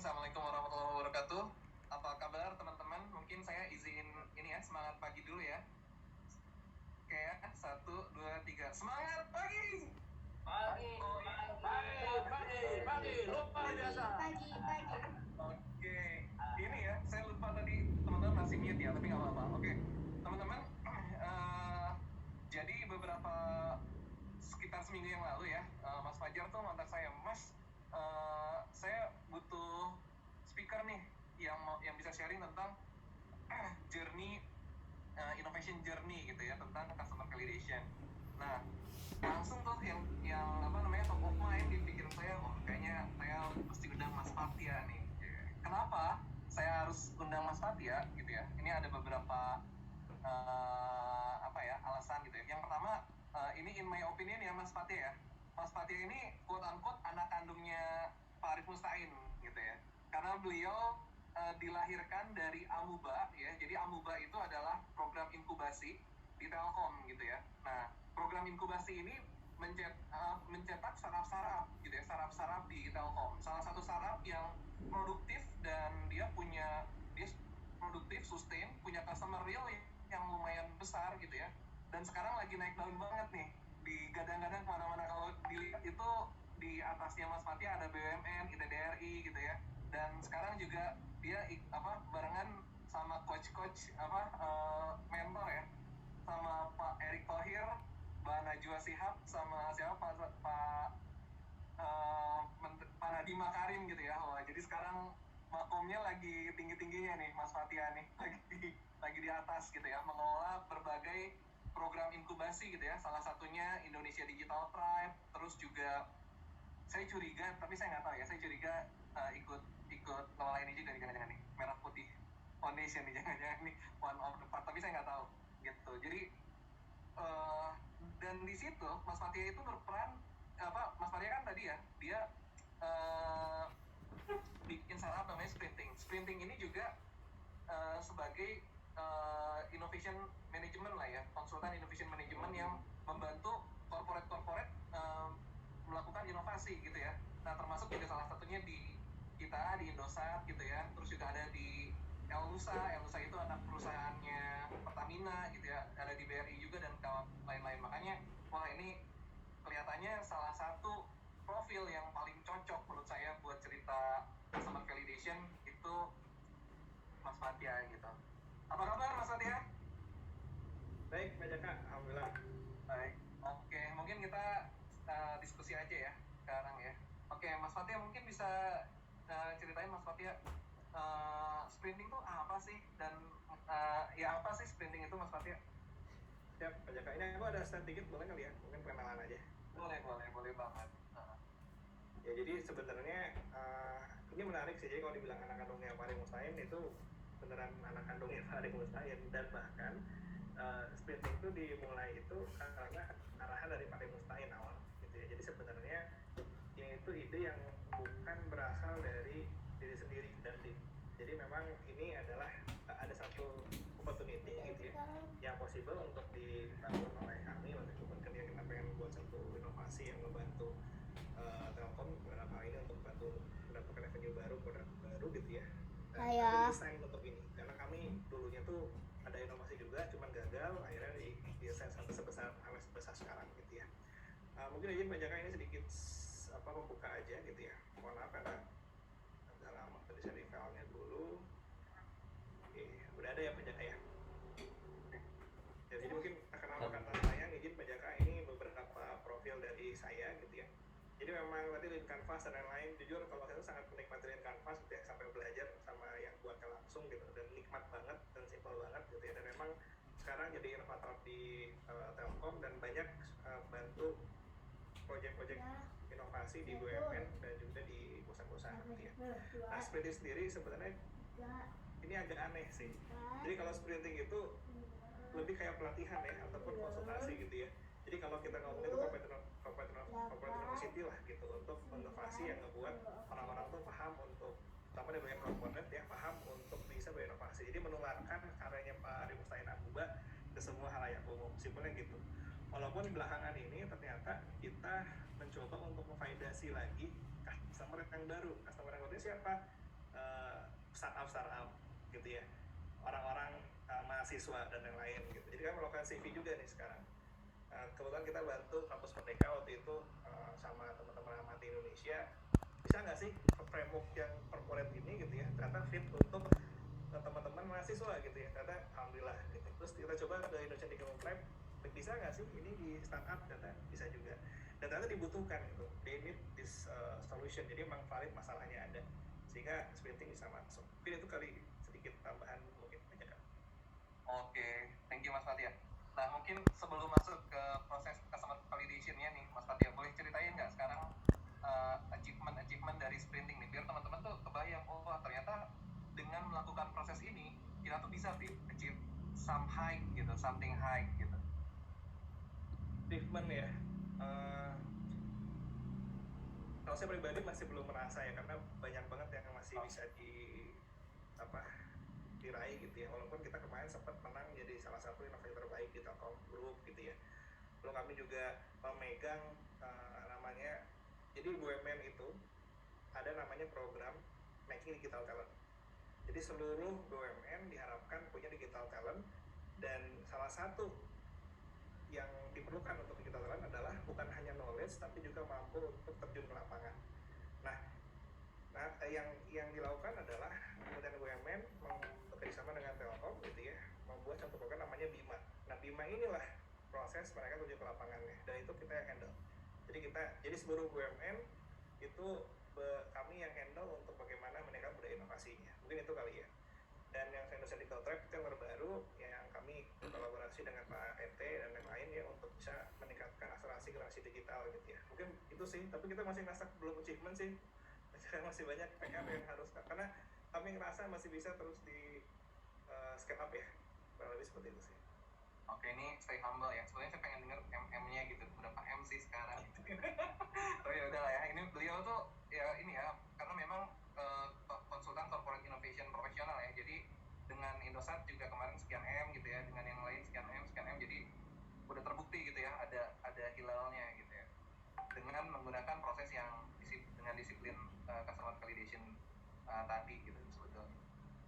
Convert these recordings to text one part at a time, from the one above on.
Assalamualaikum warahmatullahi wabarakatuh. Apa kabar teman-teman? Mungkin saya izin ini ya, semangat pagi dulu ya. Oke ya, 1, 2, 3, semangat pagi! Pagi, luar biasa. Pagi. Oke, ini ya, saya lupa tadi teman-teman masih mute ya, tapi nggak apa-apa. Oke, teman-teman, jadi beberapa sekitar seminggu yang lalu ya, Mas Fajar tuh ngontak saya, Mas, saya butuh speaker nih yang bisa sharing tentang journey innovation journey gitu ya, tentang customer validation. Nah, langsung tuh yang apa namanya, top of mind di pikiran saya, kayaknya saya mesti undang Mas Fatia nih. Kenapa saya harus undang Mas Fatia gitu ya? Ini ada beberapa apa ya, alasan gitu ya. Yang pertama, ini in my opinion ya, Mas Fatia ya. Mas Fatia ini quote unquote anak kandungnya Pak Arif Mustain gitu ya. Karena beliau dilahirkan dari Amuba ya. Jadi Amuba itu adalah program inkubasi di Telkom gitu ya. Nah, program inkubasi ini mencetak startup gitu ya, startup di Telkom. Salah satu startup yang produktif dan dia produktif, sustain, punya customer real yang lumayan besar gitu ya. Dan sekarang lagi naik daun banget nih, digadang-gadang kemana-mana. Kalau dilihat itu di atasnya Mas Fatia ada BUMN, ITDRI gitu ya. Dan sekarang juga dia barengan sama coach mentor ya, sama Pak Erick Thohir, Mbak Najwa Shihab, sama siapa Pak Nadiem Makarim gitu ya. Wah, jadi sekarang makomnya lagi tinggi-tingginya nih Mas Fatia nih, lagi di atas gitu ya, mengelola berbagai program inkubasi gitu ya. Salah satunya Indonesia Digital Tribe, terus juga saya curiga, tapi saya nggak tahu ya, saya curiga ikut ngelola ini juga nih, jangan-jangan nih Merah Putih Foundation nih, jangan-jangan nih one of the part, tapi saya nggak tahu gitu. Jadi dan di situ Mas Fatia itu berperan Mas Fatia kan tadi ya, dia bikin startup namanya Sprinting ini juga sebagai innovation management lah ya, konsultan innovation management yang membantu corporate melakukan inovasi gitu ya. Nah, termasuk juga salah satunya di kita di Indosat gitu ya, terus juga ada di Elusa itu anak perusahaannya Pertamina gitu ya, ada di BRI juga dan kawan lain-lain. Makanya wah, ini kelihatannya salah satu profil yang paling cocok menurut saya buat cerita customer validation itu Mas Fatia gitu. Apa kabar Mas Fatia? Baik, Pak Jaka, alhamdulillah. Baik. Oke, mungkin kita diskusi aja ya sekarang ya. Oke, Mas Fatia mungkin bisa ceritain Mas Fatia, sprinting itu apa sih, dan ya apa sih sprinting itu Mas Fatia? Siap, Pak Jaka. Ini aku ada slide dikit, boleh kali ya? Mungkin perkenalan aja. Boleh banget. Ya, jadi sebenarnya ini menarik sih. Jadi kalau dibilang anak kandungnya Pak Arif Mustain, itu beneran anak kandungnya Pak Arif Mustain. Dan bahkan sprinting itu dimulai itu karena arahan dari Pak Arif Mustain awal gitu ya. Jadi sebenarnya ini itu ide yang bukan berasal dari diri sendiri dan jadi memang ini adalah ada satu opportunity gitu ya, yang possible untuk dibangun oleh kami waktu itu. Ketika kita pengen buat satu inovasi yang membantu Telkom dalam hal ini untuk bantu mendapatkan revenue baru, produk baru gitu ya. Dan kami desain untuk ini karena kami dulunya tuh ada inovasi juga, cuman gagal, akhirnya desain sampai sebesar sekarang gitu ya. Mungkin aja Pak Jaka ini sedikit membuka aja gitu ya. Mohon maaf karena agak lama, tadi saya di filenya dulu. Oke, udah ada ya Pak Jaka ya. Ya, jadi mungkin perkenalkan saya, izin Pak Jaka, ini beberapa profil dari saya gitu ya. Jadi memang tadi di Canvas dan lain-lain, jujur kalau saya sangat menikmati di Canvas gitu ya, sampai belajar sama yang buatnya langsung gitu, dan nikmat banget dan simpel banget gitu ya. Dan memang sekarang jadi inovator di Telkom dan banyak bantu proyek-proyek inovasi di BUMN dan juga di perusahaan-perusahaan gitu ya. Nah, sprinting sendiri sebenarnya ini agak aneh sih. Jadi kalau sprinting itu lebih kayak pelatihan ya, ataupun konsultasi gitu ya. Jadi kalau kita ngomong itu corporate university lah gitu, untuk inovasi yang ngebuat orang-orang tuh paham untuk, terutama dari bagian corporate ya, paham untuk bisa berinovasi. Jadi menularkan karyanya Pak Arif Mustain Amuba ke semua halayak umum, simpelnya gitu. Walaupun belakangan ini ternyata kita mencoba untuk memvalidasi lagi customer yang baru. Customer yang baru siapa? startup gitu ya, orang-orang mahasiswa dan yang lain gitu. Jadi kami melakukan CV juga nih sekarang. Kebetulan kita bantu kampus Merdeka waktu itu sama teman-teman Amati Indonesia, bisa nggak sih framework yang corporate ini gitu ya ternyata fit untuk teman-teman mahasiswa gitu ya, ternyata alhamdulillah gitu. Terus kita coba ke Indonesia Development Lab, bisa nggak sih ini di startup, ternyata bisa juga, dan ternyata dibutuhkan gitu, they need this solution, jadi memang valid masalahnya ada, sehingga sprinting bisa masuk. Mungkin itu kali sedikit tambahan mungkin banyak kan. Oke, thank you Mas Fatia. Nah mungkin sebelum masuk ke proses customer validation-nya nih Mas Fatia, boleh ceritain nggak sekarang achievement dari sprinting nih, biar teman-teman tuh kebayang, oh ternyata dengan melakukan proses ini kita tuh bisa achieve some high gitu, something high gitu. Achievement ya, kalau saya pribadi masih belum merasa ya, karena banyak banget yang masih bisa diraih gitu ya, walaupun kita kemarin sempat menang jadi salah satu inovator terbaik di Telkom Group gitu ya. Lalu kami juga memegang namanya, jadi BUMN itu ada namanya program Making Digital Talent. Jadi seluruh BUMN diharapkan punya digital talent, dan salah satu yang diperlukan untuk digital talent adalah bukan hanya knowledge tapi juga mampu untuk terjun ke lapangan. Nah yang dilakukan adalah kemudian BUMN bekerjasama dengan Telkom gitu ya, membuat satu program namanya Bima. Nah Bima inilah proses mereka terjun ke lapangannya, dan itu kita yang handle. Jadi seluruh BUMN itu kami yang handle untuk bagaimana mereka budaya inovasinya. Mungkin itu kali ya. Dan yang Indonesia Digital Tribe itu yang terbaru, yang kami kolaborasi dengan Pak RT dan yang lain ya, untuk bisa meningkatkan akselerasi generasi digital gitu ya. Mungkin itu sih, tapi kita masih ngerasa belum achievement sih. Masih banyak PR yang harus, karena kami ngerasa masih bisa terus di scale up ya. Kurang lebih seperti itu sih. Oke, ini stay humble ya. Sebenarnya saya pengen denger MM-nya gitu. Berapa M sih sekarang? Tapi ya udah lah ya. Ini beliau tuh ya ini ya, karena memang konsultan corporate innovation profesional ya. Jadi dengan Indosat juga kemarin sekian M gitu ya, dengan yang lain sekian M. Jadi udah terbukti gitu ya, ada hilalnya gitu ya. Dengan menggunakan proses yang dengan disiplin customer validation tadi gitu sebetulnya.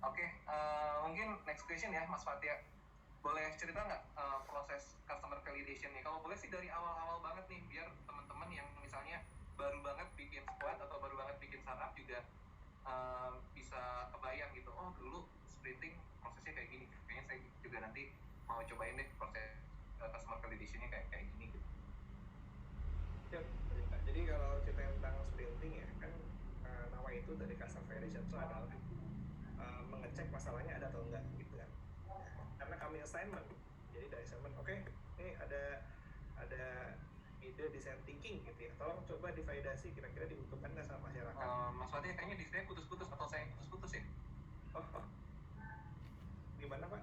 Oke, mungkin next question ya Mas Fatia. Boleh cerita nggak proses customer validation nih? Kalau boleh sih dari awal-awal banget nih, biar teman-teman yang misalnya baru banget bikin squad atau baru banget bikin startup juga bisa kebayang gitu. Oh dulu sprinting prosesnya kayak gini. Kayaknya saya juga nanti mau cobain deh proses customer validation-nya kayak gini gitu. Siap. Jadi kalau cerita tentang sprinting ya kan, nama itu dari customer validation itu adalah mengecek masalahnya ada atau enggak gitu kan. Karena kami assignment, jadi dari assignment, oke, ini ada ide design thinking gitu ya, tolong coba divalidasi kira-kira dibutuhkan nggak sama masyarakat. Mas Fatih kayaknya di saya putus-putus, atau saya putus-putus ya? Gimana Pak?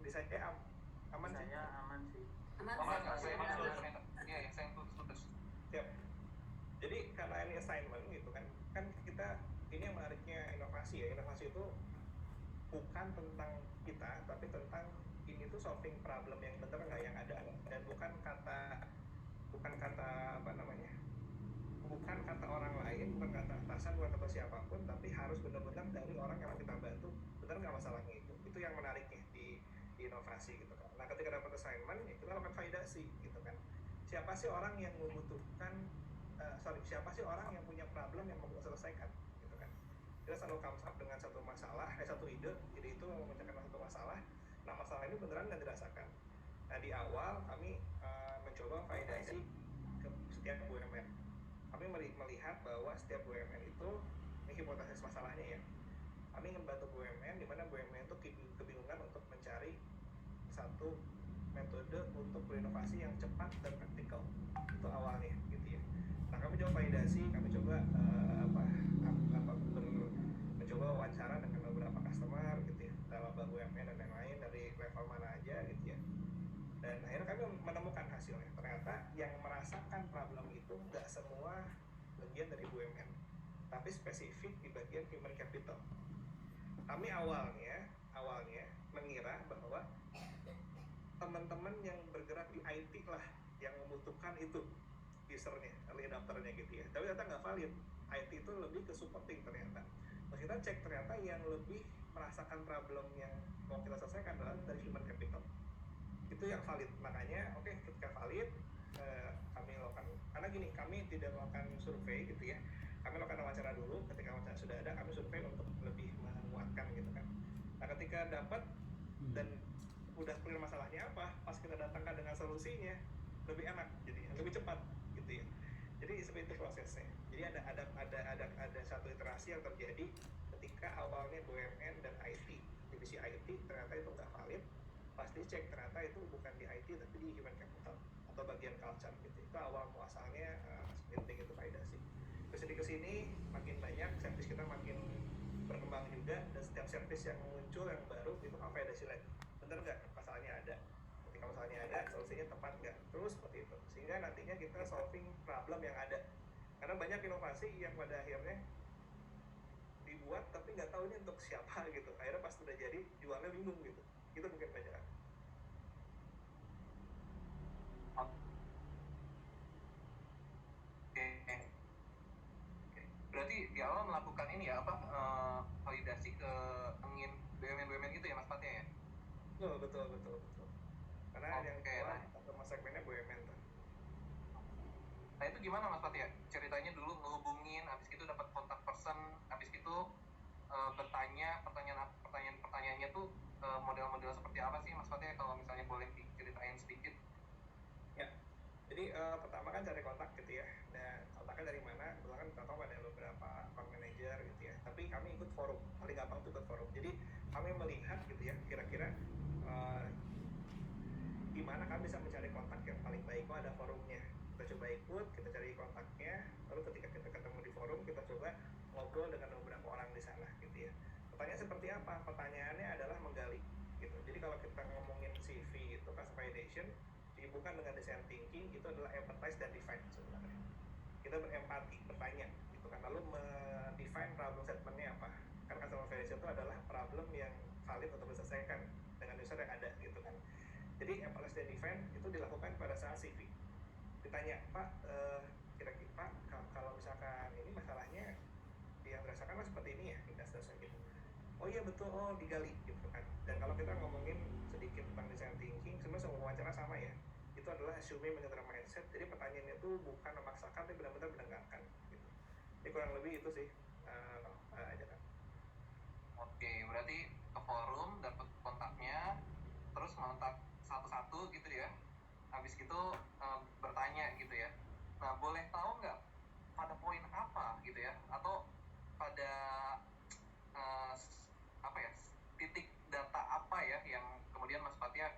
Di saya aman sih? Saya aman sih. Aman nggak? Saya iya ya, saya putus-putus. Siap. Jadi karena ini assignment gitu kan kita, ini yang menariknya inovasi ya, inovasi itu bukan tentang kita, tapi tentang ini tuh solving problem yang bener nggak yang ada, dan bukan kata apa namanya, bukan kata orang lain, bukan kata atasan, bukan kata siapapun, tapi harus benar-benar dari orang yang kita bantu, benar nggak masalahnya itu yang menariknya di inovasi gitu kan. Nah ketika dapat assignment ya kita lakukan validasi gitu kan, siapa sih orang yang membutuhkan siapa sih orang yang punya problem yang mau kita selesaikan gitu kan. Kita selalu comes up dengan satu masalah, satu ide itu memecahkan satu masalah. Nah masalah ini beneran nggak dirasakan. Nah di awal kami mencoba validasi ke setiap BUMN. Kami melihat bahwa setiap BUMN itu, ini hipotesis masalahnya ya, kami ingin bantu BUMN, di mana BUMN itu kebingungan untuk mencari satu metode untuk berinovasi yang cepat dan praktikal. Itu awalnya gitu ya. Nah kami coba validasi, kami coba mencoba wawancara dengan beberapa customer gitu ya, dalam BUMN dan yang lain dari level mana aja gitu ya. Dan akhirnya kami menemukan hasilnya, ternyata yang merasakan problem itu nggak semua bagian dari BUMN, tapi spesifik di bagian human capital. Kami awalnya mengira bahwa teman-teman yang bergerak di IT lah yang membutuhkan itu usernya, early adopternya gitu ya. Tapi ternyata nggak valid. IT itu lebih ke supporting ternyata, Pas kita cek ternyata yang lebih merasakan problem yang mau kita selesaikan adalah dari human capital. Itu yang valid. Makanya oke, ketika valid kami lakukan, karena gini, kami tidak melakukan survei gitu ya, kami lakukan wawancara dulu. Ketika wawancara sudah ada, kami survei untuk lebih menguatkan gitu kan. Nah ketika dapat dan udah clear masalahnya apa, pas kita datangkan dengan solusinya lebih enak, jadi lebih cepat gitu ya. Jadi seperti itu prosesnya. Jadi ada satu iterasi yang terjadi ketika awalnya BUMN dan IT, divisi IT ternyata itu nggak valid. Pasti cek ternyata itu bukan di IT tapi di human capital atau bagian culture gitu. Itu awal muasalnya sprinting itu validasi. Kesini makin banyak, service kita makin berkembang juga, dan setiap service yang muncul yang baru itu validasi lagi. Bener nggak masalahnya ada? Ketika masalahnya ada, solusinya tepat nggak? Terus seperti itu. Sehingga nantinya kita solving problem yang ada. Karena banyak inovasi yang pada akhirnya dibuat tapi nggak tahu ini untuk siapa gitu. Akhirnya pas udah jadi, jualnya bingung gitu. Itu mungkin banyak. Berarti di awal melakukan ini ya, validasi ke BUMN gitu ya Mas Pat ya? Betul. Karena yang kedua sama segmennya BUMN tuh. Nah itu gimana Mas Pat ya? Ceritanya dulu ngehubungin, habis itu dapat kontak person, habis itu bertanya pertanyaannya tuh model-model seperti apa sih Mas Pat ya, kalau misalnya boleh diceritain sedikit? Ya, jadi pertama kan cari kontak gitu ya. Nah kontaknya dari mana? Kebetulan kan tahu ada beberapa account manager gitu ya. Tapi kami ikut forum, paling gampang tuh ikut forum. Jadi kami melihat gitu ya, kira-kira di mana kami bisa mencari kontak yang paling baik. Ada forumnya, kita coba ikut, kita cari kontaknya. Lalu ketika kita ketemu di forum, kita coba ngobrol dengan beberapa orang di sana gitu ya. Pertanyaan seperti apa? Pertanyaannya adalah menggali gitu. Jadi kalau kita ngomongin CV itu custom validation dihubungkan dengan design thinking, itu adalah empathize dan define sebenarnya. Kita berempati, bertanya gitu kan, lalu mendefine problem statementnya apa. Karena custom validation itu adalah problem yang valid untuk diselesaikan dengan user yang ada gitu kan. Jadi empathize dan define itu dilakukan pada saat CV. Ditanya, Pak, kira-kira Pak, kalau misalkan ini masalahnya yang dirasakan seperti ini ya, industri gitu. Oh iya betul, digali gitu kan. Dan kalau kita ngomongin sedikit tentang design thinking, sebenarnya semua wawancara sama ya. Itu adalah assuming mengenai mindset. Jadi pertanyaannya itu bukan memaksakan, tapi benar-benar mendengarkan gitu. Jadi kurang lebih itu sih aja kan. Oke, berarti ke forum, dapat kontaknya, terus ngontak satu-satu gitu ya. Habis gitu bertanya gitu ya. Nah, boleh tahu nggak pada poin apa gitu ya, atau pada titik data apa ya yang kemudian Mas Fatia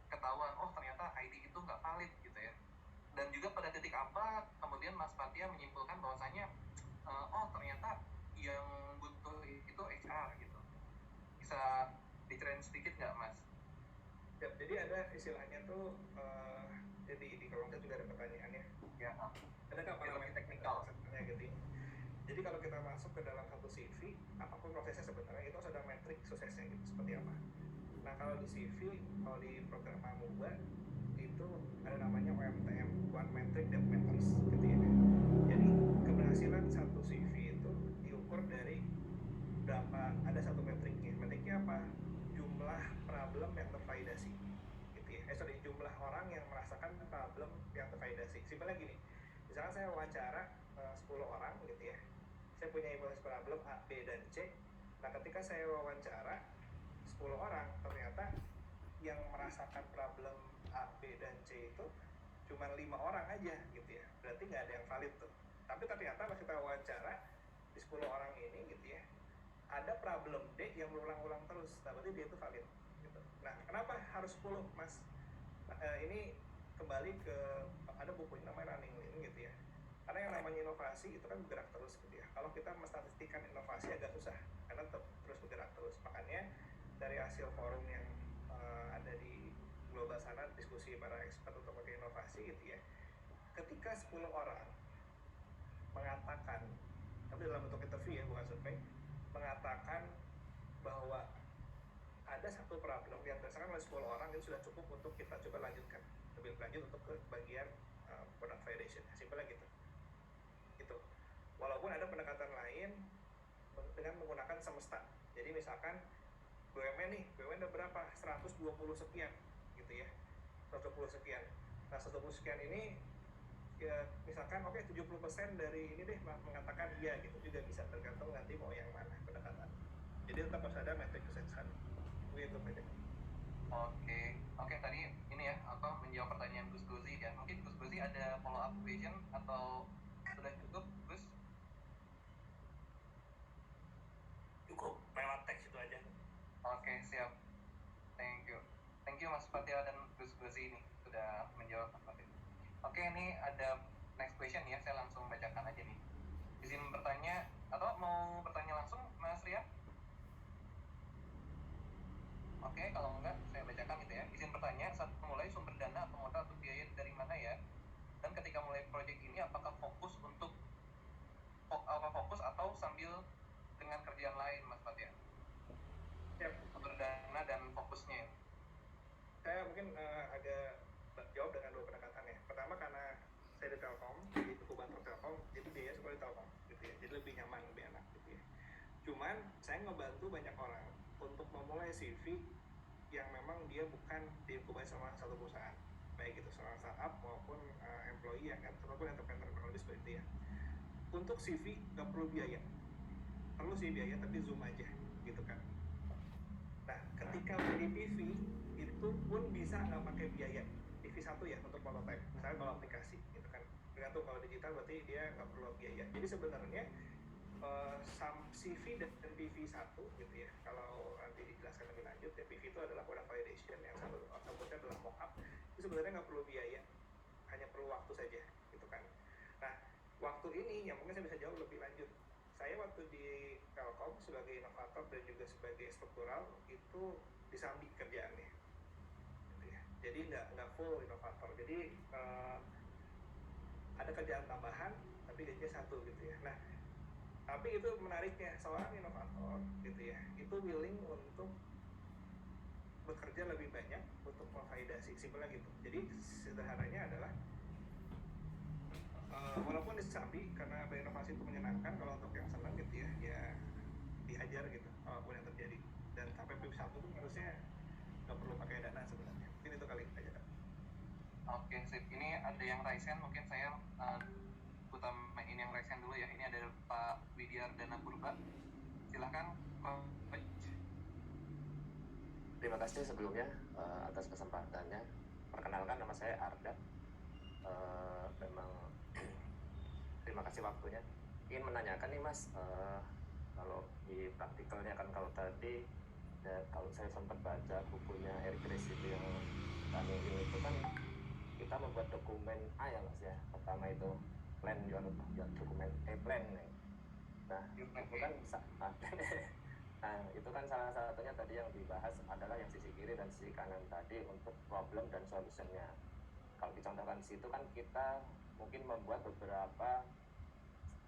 ketahuan, oh ternyata ID itu nggak valid gitu ya. Dan juga pada titik apa kemudian Mas Fatia menyimpulkan bahwasanya oh ternyata yang butuh itu HR gitu. Bisa diceritain sedikit nggak Mas? Ya, jadi ada istilahnya tuh jadi di kolom chat juga ada pertanyaannya. Ya. Ada nggak parameter teknikal sebenarnya gitu. Jadi kalau kita masuk ke dalam satu CV, apapun prosesnya sebenarnya itu ada metrik suksesnya gitu, seperti apa. Nah kalau di CV, kalau di program Amuba itu ada namanya OMTM, One Metric Development List gitu ya. Jadi keberhasilan satu CV itu diukur dari berapa, ada satu metriknya. Metriknya apa? Jumlah problem yang tervalidasi gitu ya. Jumlah orang yang merasakan problem yang tervalidasi. Simpelnya gini, misalnya saya wawancara 10 orang gitu ya, saya punya evaluasi problem A, B, dan C. Nah ketika saya wawancara 10 orang, ternyata yang merasakan problem A, B, dan C itu cuma 5 orang aja gitu ya. Berarti nggak ada yang valid tuh. Tapi ternyata pas kita wawancara di 10 orang ini gitu ya, ada problem D yang berulang-ulang terus. Nah berarti dia itu valid gitu. Nah kenapa harus 10 Mas? Ini kembali ke, ada bukunya namanya Running Lean gitu ya. Karena yang namanya inovasi itu kan bergerak terus gitu ya. Kalau kita menstatistikkan inovasi agak susah, karena terus bergerak terus. Makanya dari hasil forum yang ada di global sana, diskusi para expert untuk pakai inovasi gitu ya, ketika 10 orang mengatakan, tapi dalam bentuk interview ya, bukan survei, mengatakan bahwa ada satu problem yang berdasarkan oleh 10 orang itu sudah cukup untuk kita coba lanjutkan lebih lanjut untuk ke bagian product validation. Simpelnya gitu. Walaupun ada pendekatan lain dengan menggunakan semesta. Jadi misalkan BUMN nih, BUMN udah berapa? 120 sekian gitu ya, 120 sekian. Nah 120 sekian ini ya misalkan oke 70% dari ini deh mengatakan iya gitu, juga bisa tergantung nanti mau yang mana pendekatan. Jadi tetap harus ada metrik kesuksesan gitu Pak. Oke, tadi ini ya menjawab pertanyaan Gus Gozi kan. Mungkin Gus Gozi ada follow up question atau sudah cukup Gus? Cukup, lewat teks itu aja. Oke, siap. Thank you Mas Fatia dan Gus Gozi ini sudah menjawab Mas Fatia. Oke, ini ada next question ya, saya langsung bacakan aja nih. Izin bertanya atau mau bertanya langsung Mas Ria? Oke, kalau enggak saya bacakan gitu ya. Izin bertanya, saat memulai sumber dana atau modal atau biaya dari mana ya? Dan ketika mulai proyek ini apakah fokus atau sambil dengan kerjaan lain Mas Fatia? Yep. Sumber dana dan fokusnya. Saya mungkin agak jawab dengan dua pendekatan ya. Pertama karena saya di Telkom, di inkubator Telkom, jadi biaya sekolah di Telkom gitu ya. Jadi lebih nyaman, lebih enak gitu ya. Cuman saya ngebantu banyak orang untuk memulai CV yang memang dia bukan diinkubasi sama satu perusahaan, baik itu seorang startup maupun employee yang ataupun entrepreneur lebih seperti itu ya. Untuk CV nggak perlu biaya, perlu sih biaya tapi zoom aja gitu kan. Nah ketika di PV itu pun bisa nggak pakai biaya, PV 1 ya untuk prototype, misalnya kalau aplikasi gitu kan, tergantung kalau digital berarti dia nggak perlu biaya. Jadi sebenarnya CV dan PV 1 gitu ya, kalau nanti dijelaskan lebih lanjut ya, PV itu adalah product validation, yang satunya adalah mockup, itu sebenarnya nggak perlu biaya, hanya perlu waktu saja gitu kan. Nah waktu ini yang mungkin saya bisa jauh lebih lanjut, saya waktu di Telkom sebagai inovator dan juga sebagai struktural itu disambi kerjaannya gitu ya. Jadi nggak full inovator, jadi ada kerjaan tambahan tapi gajinya satu gitu ya. Nah tapi itu menariknya, seorang inovator gitu ya, itu willing untuk bekerja lebih banyak untuk memvalidasi, simpelnya gitu. Jadi sederhananya adalah walaupun disambi karena berinovasi itu menyenangkan, kalau untuk yang senang gitu ya dihajar gitu apapun yang terjadi. Dan sampai PIP 1 tuh harusnya nggak perlu pakai dana sebenarnya. Mungkin itu kali aja kan. Oke, sip. Ini ada yang raise hand, mungkin saya utamain yang raise hand dulu ya. Ini ada Pak Widyar Dana Purba. Silahkan Coach. Terima kasih sebelumnya atas kesempatannya. Perkenalkan, nama saya Arda. Memang terima kasih waktunya. Ingin menanyakan nih Mas, kalau di praktikalnya kan, kalau tadi kalau saya sempat baca bukunya Eric Ries itu yang kami ini itu kan kita membuat dokumen A ya Mas ya. Pertama itu plan, dokumen plan. Nah itu kan nah itu kan salah satunya tadi yang dibahas adalah yang sisi kiri dan sisi kanan tadi untuk problem dan solutionnya. Kalau dicontohkan di situ kan kita mungkin membuat beberapa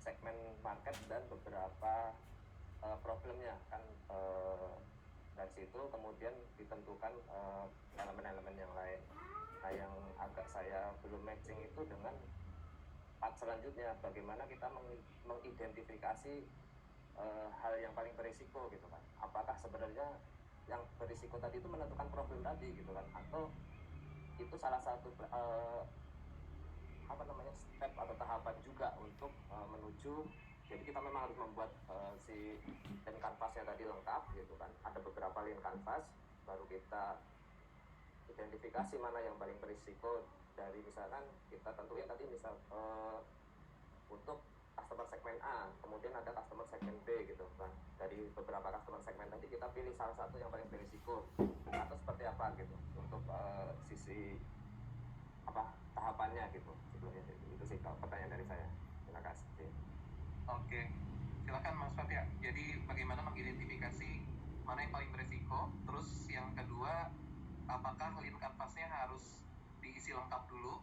segmen market dan beberapa problemnya kan, dari situ kemudian ditentukan elemen-elemen yang lain. Nah yang agak saya belum matching itu dengan part selanjutnya, bagaimana kita mengidentifikasi hal yang paling berisiko gitu kan. Apakah sebenarnya yang berisiko tadi itu menentukan problem tadi gitu kan, atau itu salah satu step atau tahapan juga untuk menuju. Jadi kita memang harus membuat si line canvasnya tadi lengkap gitu kan, ada beberapa line canvas, baru kita identifikasi mana yang paling berisiko. Dari misalkan kita tentuin tadi misal untuk customer segmen A, kemudian ada customer segmen B gitu kan. Dari beberapa customer segmen tadi kita pilih salah satu yang paling berisiko atau seperti apa gitu untuk sisi tahapannya gitu. Sebelumnya itu sih pertanyaan dari saya. Terima kasih. Oke, silakan Mas Fatia. Jadi bagaimana mengidentifikasi mana yang paling berisiko? Terus yang kedua, apakah line canvasnya harus diisi lengkap dulu?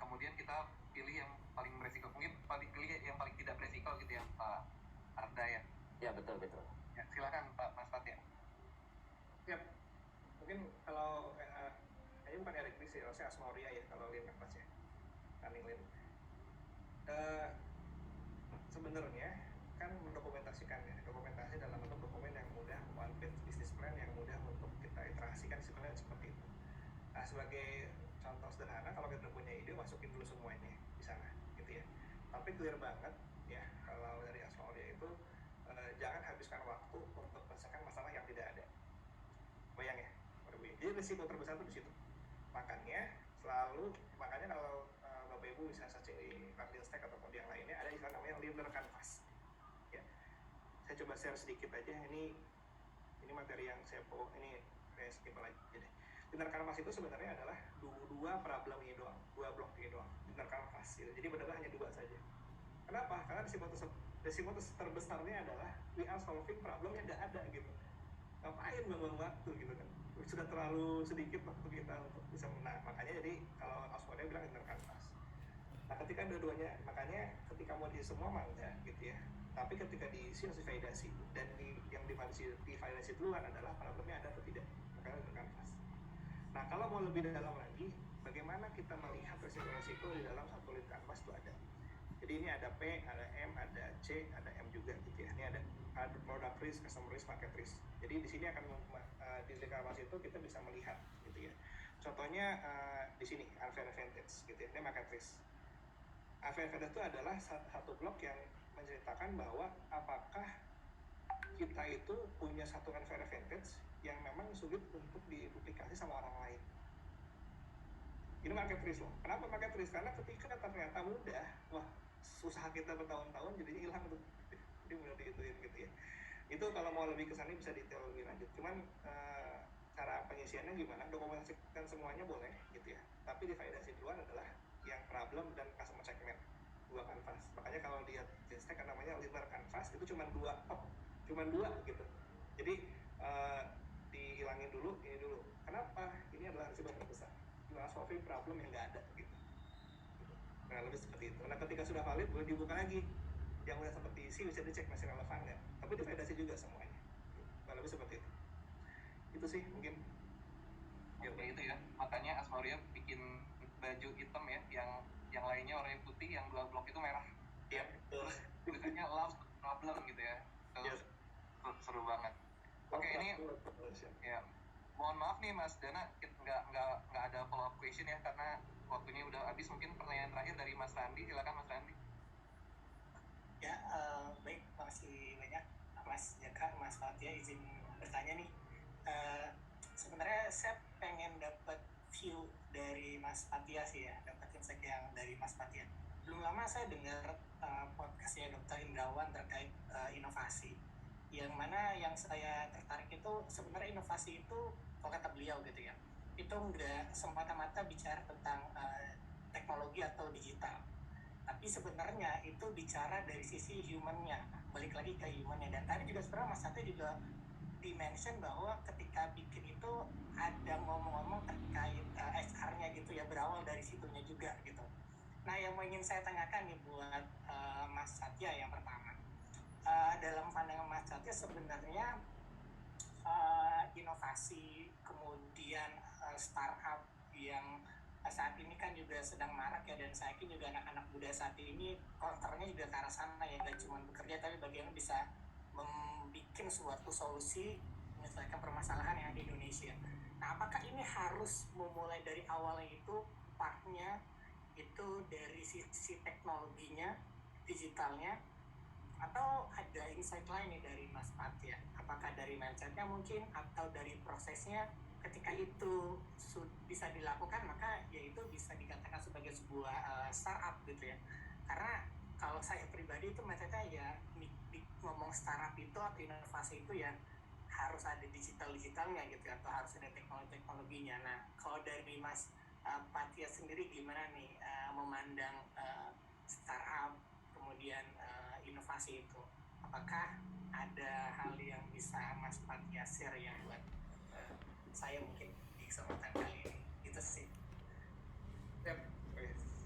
Kemudian kita pilih yang paling berisiko, mungkin pilih yang paling tidak berisiko gitu ya Pak Arda ya? Ya betul. Ya, silakan Pak Mas Fatia. Ya, mungkin kalau ini bukan Eric Ries ya, saya Asmauria ya kalau line canvas ya, running line. Sebenarnya kan mendokumentasikannya. Dokumentasi dalam bentuk dokumen yang mudah, one page business plan yang mudah untuk kita iterasikan, sebenarnya seperti itu. Nah, sebagai contoh sederhana, kalau kita punya ide, masukin dulu semuanya di sana, gitu ya. Tapi clear banget ya, kalau dari Asmaulia itu jangan habiskan waktu untuk menyelesaikan masalah yang tidak ada. Bayang ya, jadi risiko terbesar itu di situ. Makanya kalau Bapak Ibu bisa searching di Cardinal Stack ataupun yang lainnya, ada istilah namanya linear canvas. Ya, saya coba share sedikit aja. Ini materi yang saya skip aja deh. Linear canvas itu sebenarnya adalah dua problem ini doang, dua blok ini doang. Linear canvas gitu. Jadi benar hanya dua saja. Kenapa? Karena risiko terbesarnya adalah we are solving problem yang nggak ada gitu. Ngapain buang waktu gitu kan? Sudah terlalu sedikit waktu kita untuk bisa menang. Makanya jadi kalau Asmaulia bilang linear canvas. Nah, ketika dua-duanya, makanya ketika mau diisi semua mah enggak gitu ya. Tapi ketika diisi harus divalidasi, dan yang divalidasi duluan adalah problemnya ada atau tidak. Makanya linear canvas. Nah, kalau mau lebih dalam lagi, bagaimana kita melihat resiko-resiko di dalam satu linear canvas itu ada. Jadi ini ada P, ada M, ada C, ada M juga gitu ya. Ini ada product risk, customer risk, market risk. Jadi di sini akan di linear canvas itu kita bisa melihat gitu ya. Contohnya di sini unfair advantage gitu ya. Ini market risk. Unfair advantage itu adalah satu blok yang menceritakan bahwa apakah kita itu punya satu unfair advantage yang memang sulit untuk diduplikasi sama orang lain. Ini market risk loh. Kenapa market risk? Karena ketika ternyata mudah, wah usaha kita bertahun-tahun jadinya hilang tuh. Jadi mudah dihituin gitu ya. Itu kalau mau lebih kesana bisa detail lebih lanjut. Cuman cara pengisiannya gimana? Dokumentasikan semuanya boleh gitu ya. Tapi divalidasi duluan adalah yang problem dan customer segment, dua canvas. Makanya kalau lihat di stack namanya linear canvas itu cuma dua gitu. Jadi dihilangin dulu ini dulu. Kenapa? Ini adalah risiko terbesar. Cuma solving problem yang nggak ada gitu. Nah, lebih seperti itu. Nah, ketika sudah valid boleh dibuka lagi. Yang udah seperti isi bisa dicek masih relevan nggak. Tapi divalidasi juga semuanya. Nah, lebih seperti itu. Itu sih mungkin. Ya itu ya. Makanya Asmaulia bikin baju hitam ya, yang lainnya warna putih, yang dua blok itu merah. Iya. Terus tulisannya love problem gitu ya. Terus seru banget. Oke, ini ya. Mohon maaf nih Mas Dana, nggak ada follow up question ya karena waktunya udah habis. Mungkin pertanyaan terakhir dari Mas Randi, silakan Mas Randi. Ya, baik, makasih banyak Mas Jaka, Mas Fatia izin bertanya nih. Sebenarnya saya pengen dapat view dari Mas Fatia sih ya, dapat insight yang dari Mas Fatia. Belum lama saya dengar podcastnya Dr. Indrawan terkait inovasi, yang mana yang saya tertarik itu sebenarnya inovasi itu kalau kata beliau gitu ya, itu nggak semata-mata bicara tentang teknologi atau digital, tapi sebenarnya itu bicara dari sisi human-nya, balik lagi ke human-nya. Dan tadi juga sebenarnya Mas Sate juga di-mention bahwa ketika bikin itu ada ngomong-ngomong terkait HR-nya gitu ya, berawal dari situnya juga gitu. Nah, yang mau ingin saya tanyakan nih buat Mas Satya yang pertama, dalam pandangan Mas Satya sebenarnya inovasi kemudian startup yang saat ini kan juga sedang marak ya, dan saya yakin juga anak-anak muda saat ini counternya juga ke arah sana ya, gak cuma bekerja tapi bagaimana bisa membuat suatu solusi menyelesaikan permasalahan yang ada di Indonesia. Nah, apakah ini harus memulai dari awalnya itu partnya itu dari sisi teknologinya, digitalnya, atau ada insight lain nih dari Mas Fatia? Apakah dari mindsetnya mungkin atau dari prosesnya? Ketika itu bisa dilakukan, maka ya itu bisa dikatakan sebagai sebuah startup gitu ya. Karena kalau saya pribadi itu mindsetnya ya ngomong startup itu atau inovasi itu ya harus ada digitalnya gitu ya, atau harus ada teknologinya. Nah, kalau dari Mas Fatia sendiri gimana nih memandang startup kemudian inovasi itu? Apakah ada hal yang bisa Mas Fatia share yang buat saya mungkin di kesempatan kali ini? Itu sih. Siap.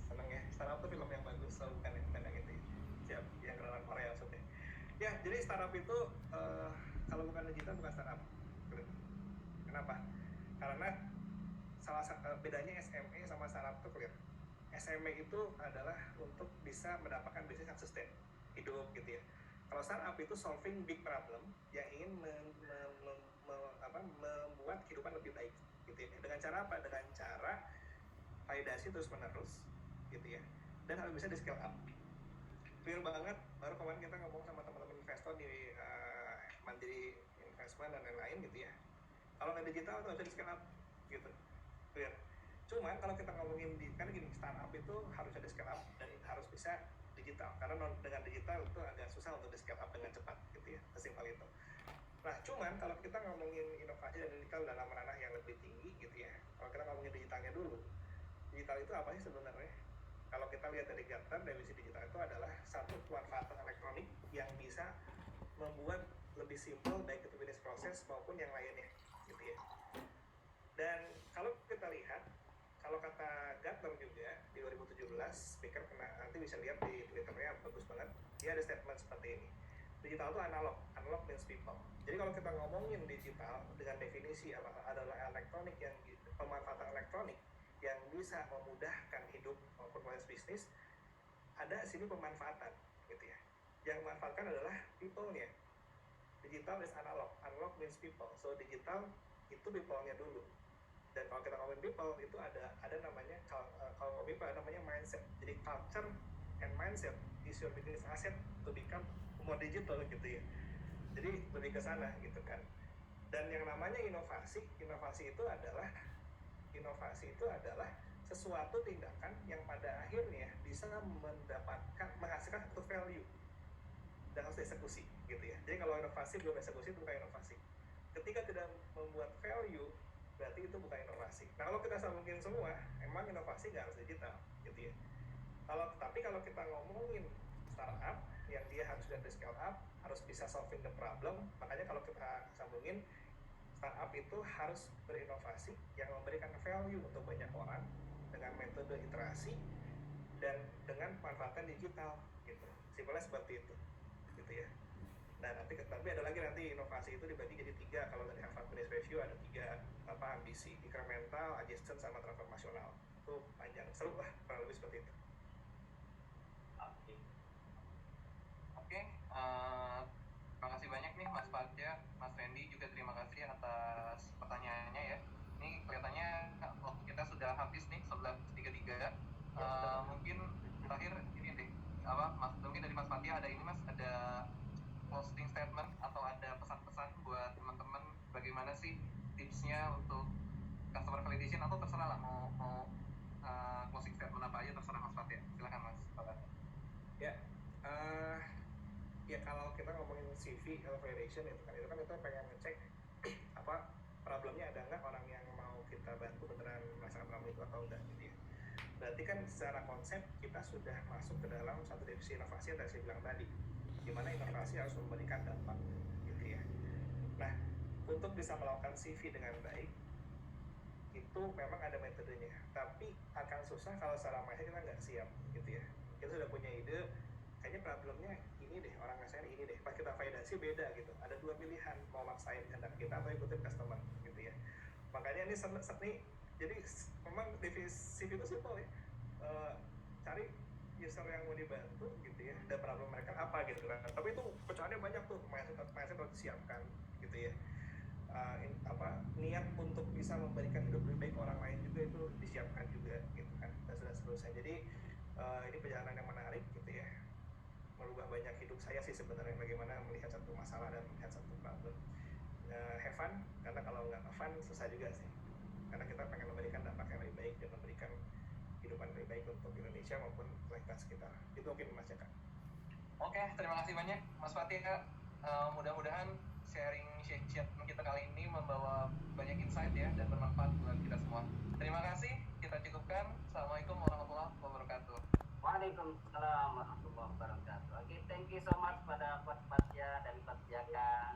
Seneng ya. Startup tuh film yang bagus, bukan yang pendek itu. Siap. Yang kenalan Korea maksudnya. Ya, jadi startup itu kalau bukan digital bukan startup. Kenapa? Karena salah satu bedanya SME sama startup tuh clear. SME itu adalah untuk bisa mendapatkan bisnis yang sustain, hidup gitu ya. Kalau startup itu solving big problem yang ingin membuat kehidupan lebih baik, gitu ya. Dengan cara apa? Dengan cara validasi terus menerus, gitu ya. Dan harus bisa di scale up. Clear banget. Baru kemarin kita ngomong sama teman-teman investor di Mandiri Investment dan lain-lain, gitu ya. Kalau nggak digital itu bisa di scale up, gitu. Clear. Cuman kalau kita ngomongin kan gini, startup itu harus ada scale up dan harus bisa digital, karena dengan digital itu agak susah untuk di scale up dengan cepat, gitu ya, sesimpel itu. Nah, cuman kalau kita ngomongin inovasi dan digital dalam ranah yang lebih tinggi, gitu ya, kalau kita ngomongin digitalnya dulu, digital itu apa sih sebenarnya? Kalau kita lihat dari Gartner, definisi digital itu adalah satu pemanfaatan elektronik yang bisa membuat lebih simpel baik itu bisnis proses maupun yang lainnya, gitu ya. Dan kalau kita lihat, kalau kata Gartner juga di 2017, speaker nanti bisa lihat di Twitternya, bagus banget. Dia ada statement seperti ini. Digital itu analog means people. Jadi kalau kita ngomongin digital dengan definisi adalah elektronik yang pemanfaatan elektronik yang bisa memudahkan hidup maupun proses bisnis, ada sini pemanfaatan, gitu ya. Yang memanfaatkan adalah people-nya. Digital is analog means people. So digital itu people-nya dulu. Dan kalau kita ngomongin people itu ada namanya kalau people ada namanya mindset. Jadi culture and mindset is your business asset to become more digital, gitu ya. Jadi lebih ke sana, gitu kan. Dan yang namanya inovasi itu adalah sesuatu tindakan yang pada akhirnya bisa menghasilkan satu value dan harus dieksekusi, gitu ya. Jadi kalau inovasi belum eksekusi itu bukan inovasi. Ketika tidak membuat value, berarti itu bukan inovasi. Nah, kalau kita sambungin semua, emang inovasi nggak harus digital, gitu ya. Tapi kalau kita ngomongin startup yang dia harus sudah scale up, harus bisa solving the problem, makanya kalau kita sambungin, startup itu harus berinovasi yang memberikan value untuk banyak orang dengan metode iterasi dan dengan manfaatan digital, gitu. Simpelnya seperti itu, gitu ya. Nah, tapi ada lagi nanti inovasi itu dibagi jadi 3. Kalau dari Harvard Business Review ada 3 ambisi: incremental, adjacent, sama transformasional. Itu panjang, seru lah, kurang lebih seperti itu. Oke, terima kasih banyak nih Mas Fajar, Mas Randy juga terima kasih atas pertanyaannya ya. Ini kelihatannya waktu kita sudah habis nih, 11.33. Mungkin terakhir ini deh, mungkin dari Mas Fajar ada ini Mas, ada closing statement atau ada pesan-pesan buat teman-teman bagaimana sih tipsnya untuk customer validation, atau terserah lah mau closing statement apa aja, terserah Mas Fajar. Silakan Mas Fajar. Ya kalau kita ngomongin CV validation itu kan kita pengen ngecek apa problemnya ada nggak, orang yang mau kita bantu beneran melaksanakan problem itu atau enggak, gitu ya. Berarti kan secara konsep kita sudah masuk ke dalam satu definisi inovasi yang tadi saya bilang tadi, di mana inovasi harus memberikan dampak, gitu ya. Nah, untuk bisa melakukan CV dengan baik itu memang ada metodenya, tapi akan susah kalau secara mindset kita nggak siap, gitu ya. Kita sudah punya ide, kayaknya problemnya ini deh, orang ngasih ini deh, pas kita validasi beda, gitu. Ada 2 pilihan, mau maksain kehendak kita atau ikutin customer, gitu ya. Makanya ini jadi memang definisi CV itu simple ya. Cari user yang mau dibantu, gitu ya, dan problem mereka apa, gitu kan. Tapi itu pecahannya banyak tuh, mindset harus disiapkan, gitu ya. Niat untuk bisa memberikan hidup lebih baik orang lain juga itu disiapkan juga, gitu kan, dan seterusnya. Jadi ini perjalanan yang menarik, gitu ya, merubah banyak hidup saya sih sebenarnya, bagaimana melihat satu masalah dan melihat satu problem. Have fun, karena kalau nggak have fun susah juga sih, karena kita pengen memberikan dampak yang lebih baik dan memberikan kehidupan lebih baik untuk Indonesia maupun lingkungan sekitar. Itu mungkin Mas Jaka. Oke, terima kasih banyak Mas Fatih. Mudah-mudahan sharing kita kali ini membawa banyak insight ya dan bermanfaat buat kita semua. Terima kasih, kita cukupkan. Assalamualaikum warahmatullahi wabarakatuh. Waalaikumsalam warahmatullahi wabarakatuh. Oke, thank you so much pada